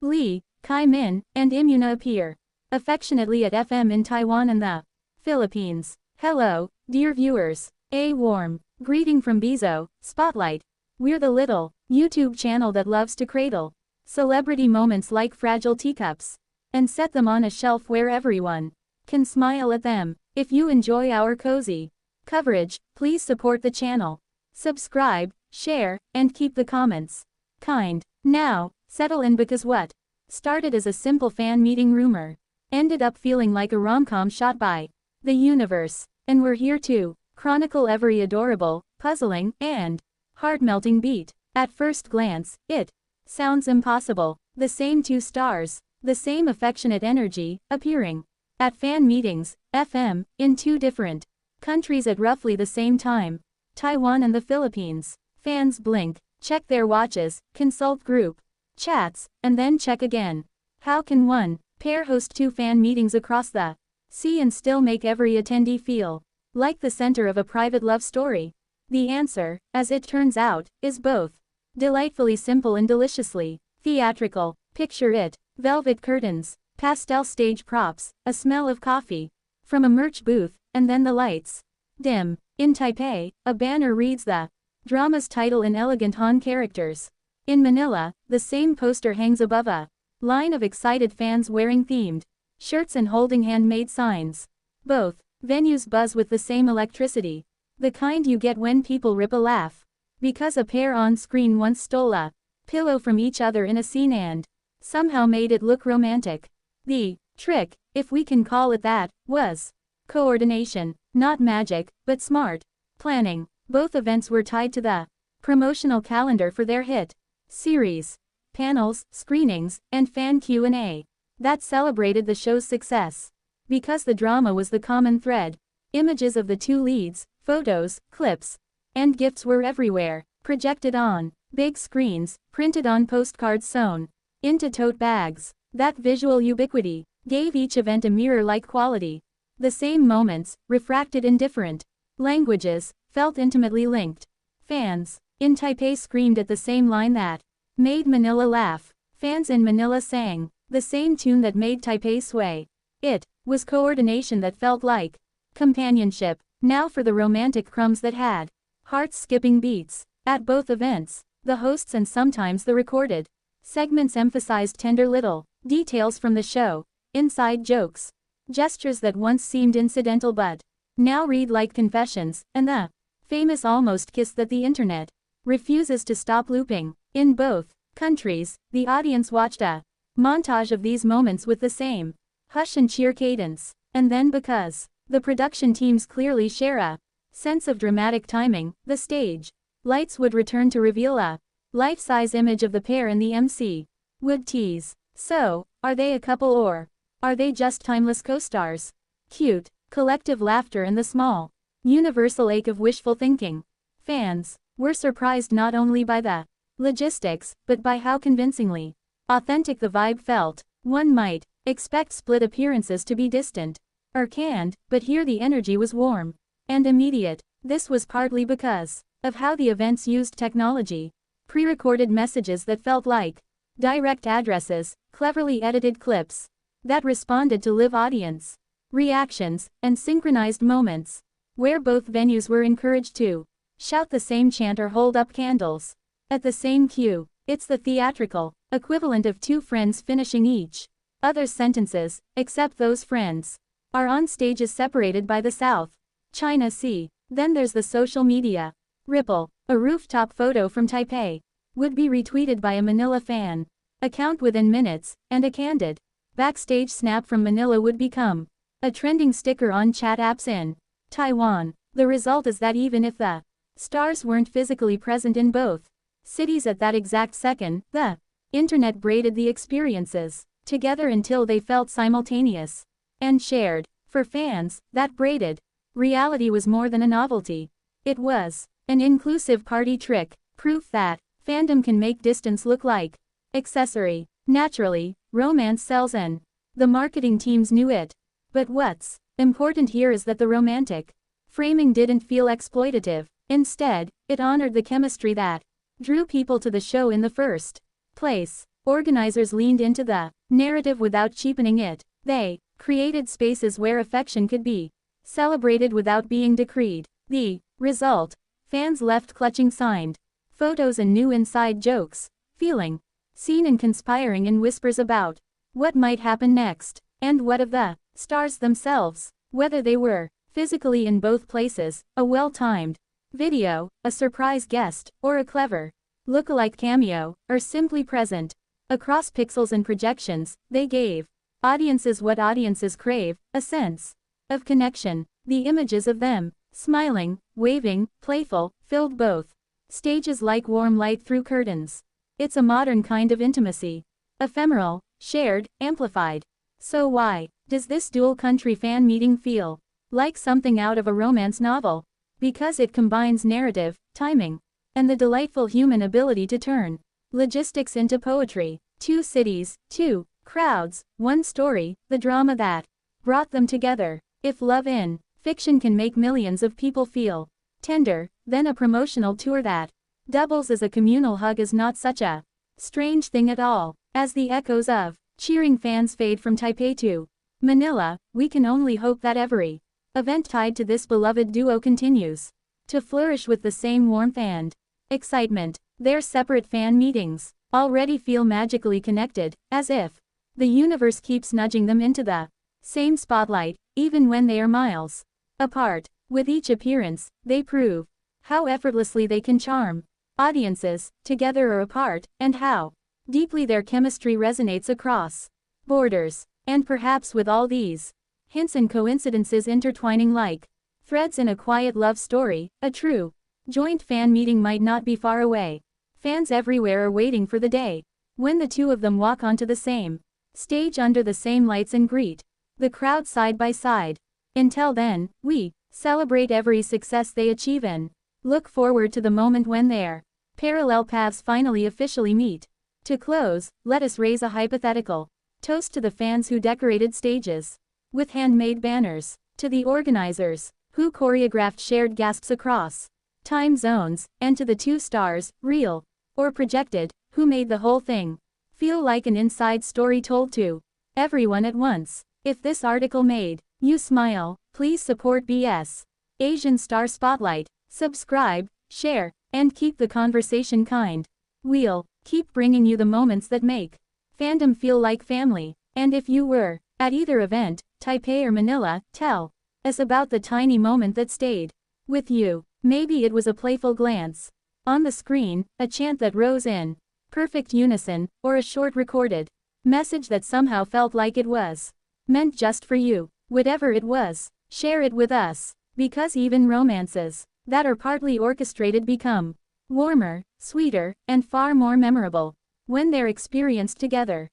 Lee, Chae-min, and Yoon-ah appear affectionately at FM in Taiwan and the Philippines. Hello, dear viewers. A warm greeting from Bizo, Spotlight. We're the little YouTube channel that loves to cradle celebrity moments like fragile teacups and set them on a shelf where everyone can smile at them. If you enjoy our cozy coverage, please support the channel. Subscribe, share, and keep the comments kind. Now, settle in because what started as a simple fan meeting rumor ended up feeling like a rom-com shot by the universe. And we're here to chronicle every adorable, puzzling, and heart-melting beat. At first glance, it sounds impossible. The same two stars, the same affectionate energy, appearing at fan meetings, FM, in two different countries at roughly the same time. Taiwan and the Philippines. Fans blink, check their watches, consult group chats, and then check again. How can one pair host two fan meetings across the sea and still make every attendee feel like the center of a private love story? The answer, as it turns out, is both delightfully simple and deliciously theatrical. Picture it: velvet curtains, pastel stage props, a smell of coffee from a merch booth, and then the lights dim. In Taipei, a banner reads the drama's title in elegant Han characters. In Manila, the same poster hangs above a line of excited fans wearing themed shirts and holding handmade signs. Both venues buzz with the same electricity, the kind you get when people rip a laugh because a pair on screen once stole a pillow from each other in a scene and somehow made it look romantic. The trick, if we can call it that, was coordination, not magic, but smart planning. Both events were tied to the promotional calendar for their hit series, panels, screenings, and fan Q&A that celebrated the show's success. Because the drama was the common thread, images of the two leads, photos, clips, and gifts were everywhere, projected on big screens, printed on postcards sewn into tote bags. That visual ubiquity gave each event a mirror-like quality. The same moments, refracted in different languages, felt intimately linked. Fans in Taipei screamed at the same line that made Manila laugh. Fans in Manila sang the same tune that made Taipei sway. It was coordination that felt like companionship. Now for the romantic crumbs that had heart-skipping beats. At both events, the hosts and sometimes the recorded segments emphasized tender little details from the show, inside jokes, gestures that once seemed incidental but now read like confessions, and the famous almost kiss that the internet refuses to stop looping. In both countries, the audience watched a montage of these moments with the same hush and cheer cadence. And then, because the production teams clearly share a sense of dramatic timing, the stage lights would return to reveal a life-size image of the pair, and the MC would tease, "So, are they a couple, or are they just timeless co-stars?" Cute collective laughter and the small universal ache of wishful thinking. Fans were surprised not only by the logistics, but by how convincingly authentic the vibe felt. One might expect split appearances to be distant or canned, but here the energy was warm and immediate. This was partly because of how the events used technology. Pre-recorded messages that felt like direct addresses, cleverly edited clips that responded to live audience reactions, and synchronized moments where both venues were encouraged to shout the same chant or hold up candles at the same cue. It's the theatrical equivalent of two friends finishing each other's sentences, except those friends are on stages separated by the South China Sea. Then there's the social media ripple. A rooftop photo from Taipei would be retweeted by a Manila fan account within minutes, and a candid backstage snap from Manila would become a trending sticker on chat apps in Taiwan. The result is that even if the stars weren't physically present in both cities at that exact second, the internet braided the experiences together until they felt simultaneous and shared. For fans, that braided reality was more than a novelty. It was an inclusive party trick, proof that fandom can make distance look like accessory. Naturally, romance sells, and the marketing teams knew it. But what's important here is that the romantic framing didn't feel exploitative. Instead, it honored the chemistry that drew people to the show in the first place. Organizers leaned into the narrative without cheapening it. They created spaces where affection could be celebrated without being decreed. The result: fans left clutching signed photos and new inside jokes, feeling seen and conspiring in whispers about what might happen next. And what of the stars themselves? Whether they were physically in both places, a well-timed video, a surprise guest, or a clever look-alike cameo, or simply present across pixels and projections, they gave audiences what audiences crave, a sense of connection. The images of them smiling, waving, playful, filled both stages like warm light through curtains. It's a modern kind of intimacy. Ephemeral, shared, amplified. So why does this dual-country fan meeting feel like something out of a romance novel? Because it combines narrative, timing, and the delightful human ability to turn logistics into poetry. Two cities, two crowds, one story, the drama that brought them together. If love in fiction can make millions of people feel tender, then a promotional tour that doubles as a communal hug is not such a strange thing at all. As the echoes of cheering fans fade from Taipei to Manila, we can only hope that every event tied to this beloved duo continues to flourish with the same warmth and excitement. Their separate fan meetings already feel magically connected, as if the universe keeps nudging them into the same spotlight, even when they are miles apart. With each appearance, they prove how effortlessly they can charm audiences, together or apart, and how deeply their chemistry resonates across borders. And perhaps with all these hints and coincidences intertwining like threads in a quiet love story, a true joint fan meeting might not be far away. Fans everywhere are waiting for the day when the two of them walk onto the same stage under the same lights and greet the crowd side by side. Until then, we celebrate every success they achieve and look forward to the moment when their parallel paths finally officially meet. To close, let us raise a hypothetical toast to the fans who decorated stages with handmade banners, to the organizers who choreographed shared gasps across time zones, and to the two stars, real or projected, who made the whole thing feel like an inside story told to everyone at once. If this article made you smile, please support BS Asian Star Spotlight, subscribe, share, and keep the conversation kind. We'll keep bringing you the moments that make fandom feel like family. And if you were at either event, Taipei or Manila, tell us about the tiny moment that stayed with you. Maybe it was a playful glance on the screen, a chant that rose in perfect unison, or a short recorded message that somehow felt like it was meant just for you. Whatever it was, share it with us, because even romances that are partly orchestrated become warmer, sweeter, and far more memorable when they're experienced together.